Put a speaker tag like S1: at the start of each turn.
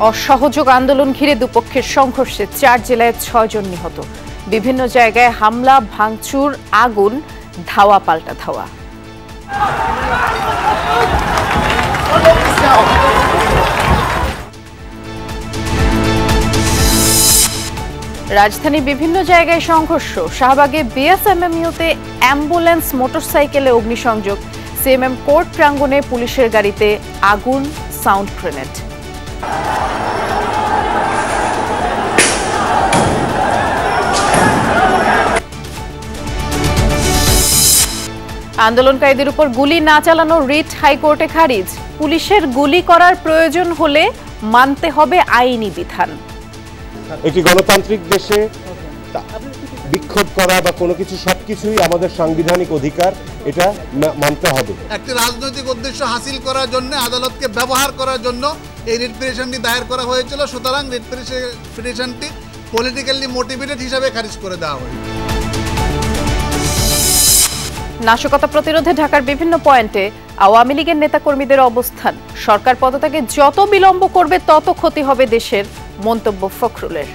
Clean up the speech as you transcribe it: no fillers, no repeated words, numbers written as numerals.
S1: অসহযোগ আন্দোলন ঘিরে দুপক্ষের সংঘর্ষে 4 জেলায় 6 জন নিহত। বিভিন্ন জায়গায় হামলা, ভাঙচুর, আগুন, ধাওয়া পাল্টা ধাওয়া। রাজধানীর বিভিন্ন জায়গায় সংঘর্ষ। শাহবাগে বিএসএমএমইউতে অ্যাম্বুলেন্স, মোটরসাইকেলে অগ্নিসংযোগ। সিএমএম কোর্ট প্রাঙ্গণে পুলিশের গাড়িতে আগুন, সাউন্ড গ্রেনেড। আন্দোলনকারীদের উপর গুলি না চালানো রিট হাইকোর্টে খারিজ। পুলিশের গুলি করার প্রয়োজন হলে মানতে হবে আইনি বিধান।
S2: একটি গণতান্ত্রিক দেশে বিক্ষোভ করা বা কোনো কিছু সবকিছুই আমাদের সাংবিধানিক অধিকার, এটা মানতে হবে।
S3: একটি রাজনৈতিক উদ্দেশ্য হাসিল করার জন্য, আদালতকে ব্যবহার করার জন্য এই রিট পিটিশনটি দায়ের করা হয়েছিল। সুতরাং রিট পিটিশনটি পলিটিক্যালি মোটিভেটেড হিসাবে খারিজ করে দেওয়া হয়।
S1: নাশকতা প্রতিরোধে ঢাকার বিভিন্ন পয়েন্টে আওয়ামী লীগের নেতাকর্মীদের অবস্থান। সরকার পদত্যাগে যত বিলম্ব করবে তত ক্ষতি হবে দেশের, মন্তব্য ফখরুলের।